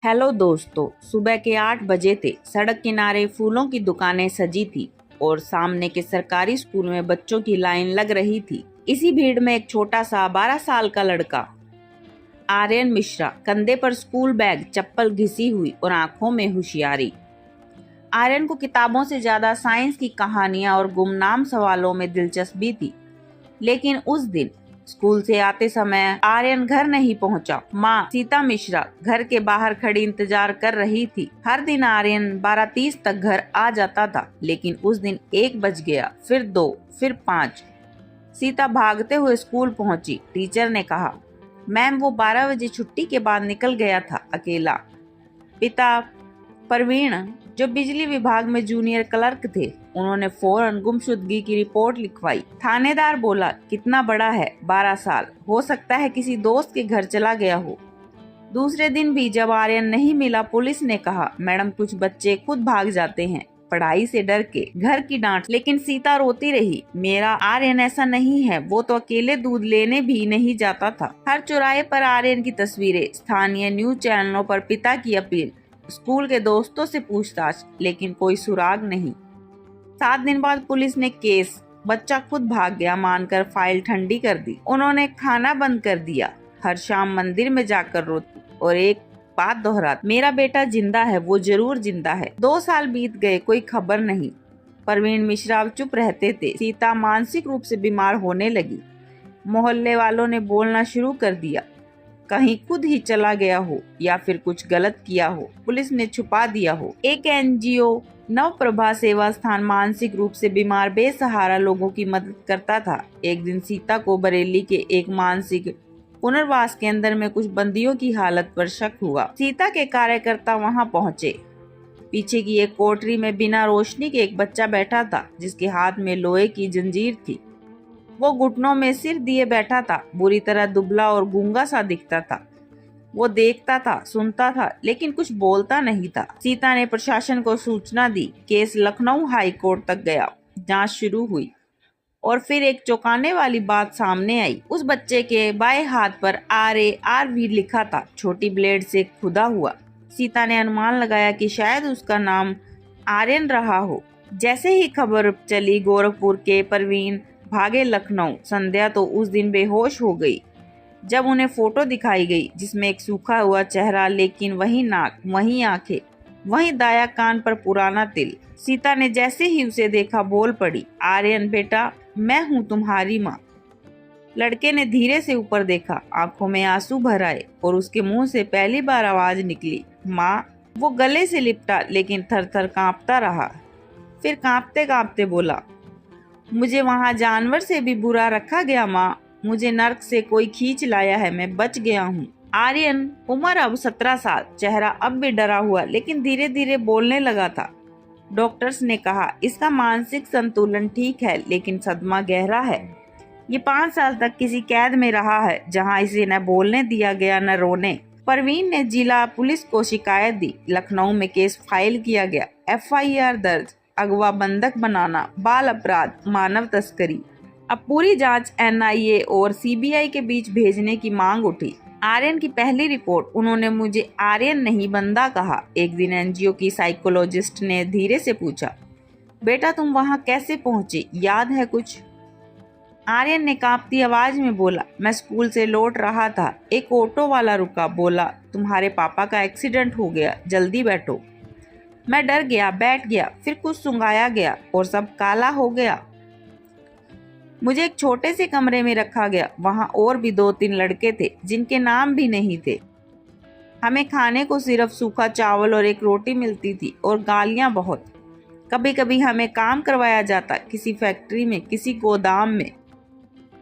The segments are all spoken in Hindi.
हेलो दोस्तों, सुबह के 8 बजे थे। सड़क किनारे फूलों की दुकानें सजी थी और सामने के सरकारी स्कूल में बच्चों की लाइन लग रही थी। इसी भीड़ में एक छोटा सा 12 साल का लड़का, आर्यन मिश्रा, कंधे पर स्कूल बैग, चप्पल घिसी हुई और आंखों में होशियारी। आर्यन को किताबों से ज्यादा साइंस की कहानियां और गुमनाम सवालों में दिलचस्पी थी। लेकिन उस दिन स्कूल से आते समय आर्यन घर नहीं पहुंचा। माँ सीता मिश्रा घर के बाहर खड़ी इंतजार कर रही थी। हर दिन आर्यन 12:30 तक घर आ जाता था, लेकिन उस दिन 1 बज गया, फिर 2, फिर 5। सीता भागते हुए स्कूल पहुंची। टीचर ने कहा, मैम वो 12 बजे छुट्टी के बाद निकल गया था अकेला। पिता प्रवीण, जो बिजली विभाग में जूनियर क्लर्क थे, उन्होंने फौरन गुमशुदगी की रिपोर्ट लिखवाई। थानेदार बोला, कितना बड़ा है? 12 साल। हो सकता है किसी दोस्त के घर चला गया हो। दूसरे दिन भी जब आर्यन नहीं मिला, पुलिस ने कहा, मैडम कुछ बच्चे खुद भाग जाते हैं पढ़ाई से डर के, घर की डांट। लेकिन सीता रोती रही, मेरा आर्यन ऐसा नहीं है, वो तो अकेले दूध लेने भी नहीं जाता था। हर चौराहे पर आर्यन की तस्वीरें, स्थानीय न्यूज चैनलों पर पिता की अपील, स्कूल के दोस्तों से पूछताछ, लेकिन कोई सुराग नहीं। 7 दिन बाद पुलिस ने केस बच्चा खुद भाग गया मानकर फाइल ठंडी कर दी। उन्होंने खाना बंद कर दिया। हर शाम मंदिर में जाकर रोती और एक बात दोहराती, मेरा बेटा जिंदा है, वो जरूर जिंदा है। 2 साल बीत गए, कोई खबर नहीं। प्रवीण मिश्रा अब चुप रहते थे। सीता मानसिक रूप से बीमार होने लगी। मोहल्ले वालों ने बोलना शुरू कर दिया, कहीं खुद ही चला गया हो या फिर कुछ गलत किया हो, पुलिस ने छुपा दिया हो। एक एनजीओ नवप्रभा सेवा स्थान मानसिक रूप से बीमार बेसहारा लोगों की मदद करता था। एक दिन सीता को बरेली के एक मानसिक पुनर्वास केंद्र में कुछ बंदियों की हालत पर शक हुआ। सीता के कार्यकर्ता वहां पहुंचे। पीछे की एक कोठरी में बिना रोशनी के एक बच्चा बैठा था, जिसके हाथ में लोहे की जंजीर थी। वो घुटनों में सिर दिए बैठा था, बुरी तरह दुबला और गूंगा सा दिखता था। वो देखता था, सुनता था, लेकिन कुछ बोलता नहीं था। सीता ने प्रशासन को सूचना दी। केस लखनऊ हाई कोर्ट तक गया। जांच शुरू हुई और फिर एक चौंकाने वाली बात सामने आई। उस बच्चे के बाएं हाथ पर RARV लिखा था, छोटी ब्लेड से खुदा हुआ। सीता ने अनुमान लगाया कि शायद उसका नाम आर्यन रहा हो। जैसे ही खबर चली, गोरखपुर के प्रवीण भागे लखनऊ। संध्या तो उस दिन बेहोश हो गई जब उन्हें फोटो दिखाई गई, जिसमें एक सूखा हुआ चेहरा, लेकिन वही नाक, वही आंखें, वही दाया कान पर पुराना तिल। सीता ने जैसे ही उसे देखा बोल पड़ी, आर्यन बेटा, मैं हूँ तुम्हारी माँ। लड़के ने धीरे से ऊपर देखा, आंखों में आंसू भर आए और उसके मुंह से पहली बार आवाज निकली, माँ। वो गले से लिपटा, लेकिन थर थर कांपता रहा। फिर कांपते कांपते बोला, मुझे वहाँ जानवर से भी बुरा रखा गया माँ। मुझे नर्क से कोई खींच लाया है, मैं बच गया हूँ। आर्यन, उम्र अब 17 साल, चेहरा अब भी डरा हुआ, लेकिन धीरे धीरे बोलने लगा था। डॉक्टर्स ने कहा, इसका मानसिक संतुलन ठीक है, लेकिन सदमा गहरा है। ये 5 साल तक किसी कैद में रहा है, जहाँ इसे न बोलने दिया गया न रोने। प्रवीण ने जिला पुलिस को शिकायत दी। लखनऊ में केस फाइल किया गया। FIR दर्ज, अगवा, बंधक बनाना, बाल अपराध, मानव तस्करी। अब पूरी जांच NIA और CBI के बीच भेजने की मांग उठी। आर्यन की पहली रिपोर्ट, उन्होंने मुझे आर्यन नहीं बंदा कहा। एक दिन NGO की साइकोलॉजिस्ट ने धीरे से पूछा, बेटा तुम वहां कैसे पहुंचे, याद है कुछ? आर्यन ने कांपती आवाज में बोला, मैं स्कूल से लौट रहा था, एक ऑटो वाला रुका, बोला तुम्हारे पापा का एक्सीडेंट हो गया, जल्दी बैठो। मैं डर गया, बैठ गया, फिर कुछ सुंघाया गया और सब काला हो गया। मुझे एक छोटे से कमरे में रखा गया। वहां और भी 2-3 लड़के थे, जिनके नाम भी नहीं थे। हमें खाने को सिर्फ सूखा चावल और एक रोटी मिलती थी और गालियां बहुत। कभी कभी हमें काम करवाया जाता, किसी फैक्ट्री में, किसी गोदाम में,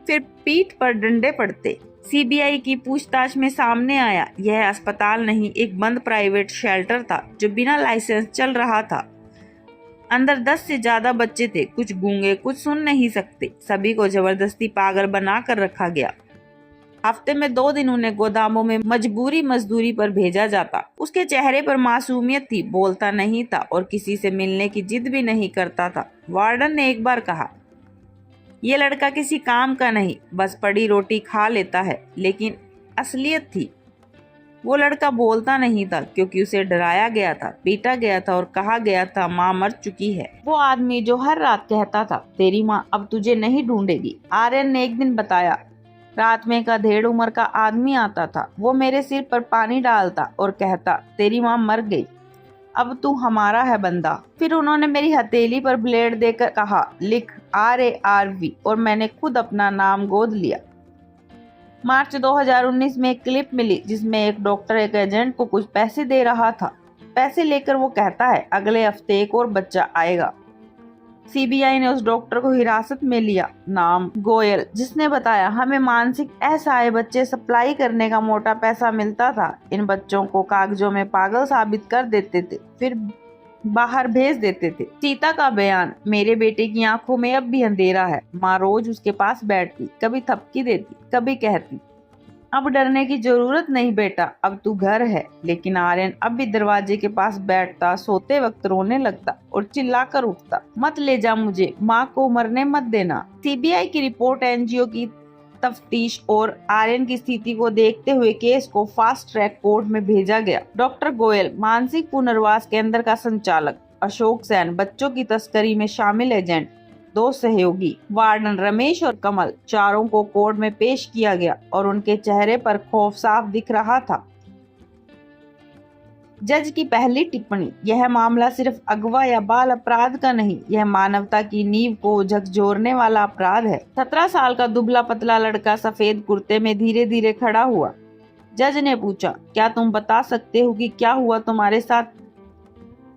फिर पीठ पर डंडे पड़ते। CBI की पूछताछ में सामने आया, यह अस्पताल नहीं, एक बंद प्राइवेट शेल्टर था जो बिना लाइसेंस चल रहा था। अंदर 10 से ज्यादा बच्चे थे, कुछ गूंगे, कुछ सुन नहीं सकते। सभी को जबरदस्ती पागल बना कर रखा गया। हफ्ते में 2 दिन उन्हें गोदामों में मजबूरी मजदूरी पर भेजा जाता। उसके चेहरे पर मासूमियत थी, बोलता नहीं था और किसी से मिलने की जिद भी नहीं करता था। वार्डन ने एक बार कहा, ये लड़का किसी काम का नहीं, बस पड़ी रोटी खा लेता है। लेकिन असलियत थी, वो लड़का बोलता नहीं था क्योंकि उसे डराया गया था, पीटा गया था और कहा गया था माँ मर चुकी है। वो आदमी जो हर रात कहता था तेरी माँ अब तुझे नहीं ढूंढेगी। आर्यन ने एक दिन बताया, रात में एक अधेड़ उम्र का आदमी आता था। वो मेरे सिर पर पानी डालता और कहता तेरी माँ मर गई, अब तू हमारा है बंदा। फिर उन्होंने मेरी हथेली पर ब्लेड देकर कहा लिख RARV और मैंने खुद अपना नाम गोद लिया। मार्च 2019 में एक क्लिप मिली जिसमें एक डॉक्टर एक एजेंट को कुछ पैसे दे रहा था। पैसे लेकर वो कहता है अगले हफ्ते एक और बच्चा आएगा। CBI ने उस डॉक्टर को हिरासत में लिया, नाम गोयल, जिसने बताया हमें मानसिक असहाय बच्चे सप्लाई करने का मोटा पैसा मिलता था। इन बच्चों को कागजों में पागल साबित कर देते थे, फिर बाहर भेज देते थे। सीता का बयान, मेरे बेटे की आंखों में अब भी अंधेरा है। माँ रोज उसके पास बैठती, कभी थपकी देती, कभी कहती अब डरने की जरूरत नहीं बेटा, अब तू घर है। लेकिन आर्यन अब भी दरवाजे के पास बैठता, सोते वक्त रोने लगता और चिल्लाकर उठता, मत ले जा मुझे, माँ को मरने मत देना। CBI की रिपोर्ट, NGO की तफ्तीश और आर्यन की स्थिति को देखते हुए केस को फास्ट ट्रैक कोर्ट में भेजा गया। डॉक्टर गोयल, मानसिक पुनर्वास केंद्र का संचालक, अशोक सेन, बच्चों की तस्करी में शामिल एजेंट, 2 सहयोगी, वार्डन रमेश और कमल, चारों को कोर्ट में पेश किया गया और उनके चेहरे पर खौफ साफ दिख रहा था। जज की पहली टिप्पणी, यह मामला सिर्फ अगवा या बाल अपराध का नहीं, यह मानवता की नींव को झकझोरने वाला अपराध है। 17 साल का दुबला पतला लड़का सफेद कुर्ते में धीरे धीरे खड़ा हुआ। जज ने पूछा, क्या तुम बता सकते हो कि क्या हुआ तुम्हारे साथ?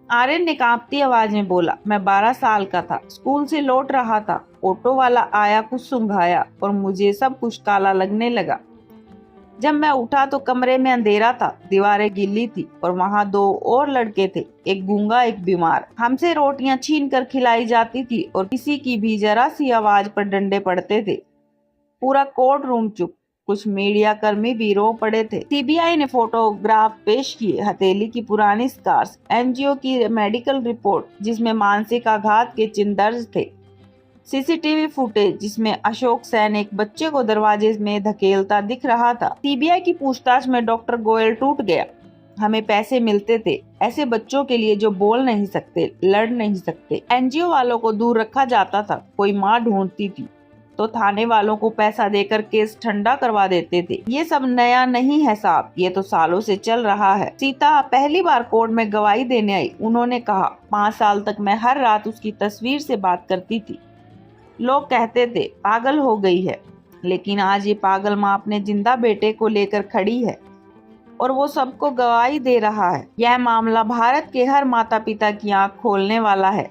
आर्यन ने कांपती आवाज में बोला, मैं 12 साल का था, स्कूल से लौट रहा था, ऑटो वाला आया, कुछ सुंघाया और मुझे सब कुछ काला लगने लगा। जब मैं उठा तो कमरे में अंधेरा था, दीवारें गीली थी और वहाँ 2 और लड़के थे, एक गूंगा एक बीमार। हमसे रोटियां छीन कर खिलाई जाती थी और किसी की भी जरा सी आवाज पर डंडे पड़ते थे। पूरा कोर्ट रूम चुप, कुछ मीडिया कर्मी भी रो पड़े थे। CBI ने फोटोग्राफ पेश किए, हथेली की पुरानी स्कार्स, NGO की मेडिकल रिपोर्ट जिसमें मानसिक आघात के चिन्ह दर्ज थे, CCTV फुटेज जिसमें अशोक सेन एक बच्चे को दरवाजे में धकेलता दिख रहा था। CBI की पूछताछ में डॉक्टर गोयल टूट गया। हमें पैसे मिलते थे ऐसे बच्चों के लिए जो बोल नहीं सकते, लड़ नहीं सकते। NGO वालों को दूर रखा जाता था। कोई माँ ढूंढती थी तो थाने वालों को पैसा देकर केस ठंडा करवा देते थे। ये सब नया नहीं है साहब, ये तो सालों से चल रहा है। सीता पहली बार कोर्ट में गवाही देने आई। उन्होंने कहा, 5 साल तक मैं हर रात उसकी तस्वीर से बात करती थी। लोग कहते थे पागल हो गई है, लेकिन आज ये पागल माँ अपने जिंदा बेटे को लेकर खड़ी है और वो सबको गवाही दे रहा है। यह मामला भारत के हर माता पिता की आंख खोलने वाला है।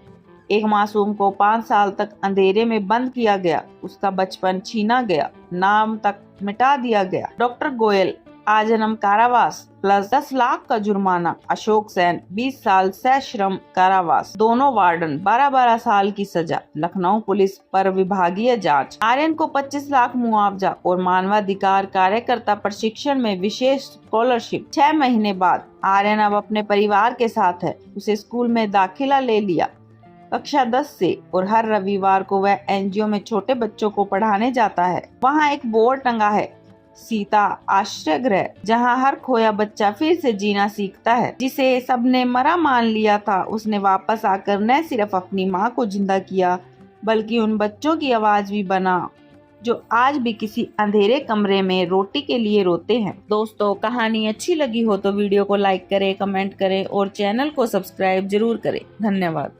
एक मासूम को 5 साल तक अंधेरे में बंद किया गया, उसका बचपन छीना गया, नाम तक मिटा दिया गया। डॉक्टर गोयल, आजीवन कारावास प्लस 10 लाख का जुर्माना। अशोक सेन 20 साल सश्रम कारावास। दोनों वार्डन 12-12 साल की सजा। लखनऊ पुलिस पर विभागीय जांच। आर्यन को 25 लाख मुआवजा और मानवाधिकार कार्यकर्ता प्रशिक्षण में विशेष स्कॉलरशिप। 6 महीने बाद आर्यन अब अपने परिवार के साथ है। उसे स्कूल में दाखिला ले लिया कक्षा 10 से और हर रविवार को वह NGO में छोटे बच्चों को पढ़ाने जाता है। वहाँ एक बोर्ड टंगा है, सीता आश्रय गृह, जहाँ हर खोया बच्चा फिर से जीना सीखता है। जिसे सबने मरा मान लिया था, उसने वापस आकर न सिर्फ अपनी माँ को जिंदा किया, बल्कि उन बच्चों की आवाज भी बना जो आज भी किसी अंधेरे कमरे में रोटी के लिए रोते हैं। दोस्तों, कहानी अच्छी लगी हो तो वीडियो को लाइक करें, कमेंट करें और चैनल को सब्सक्राइब जरूर करें। धन्यवाद।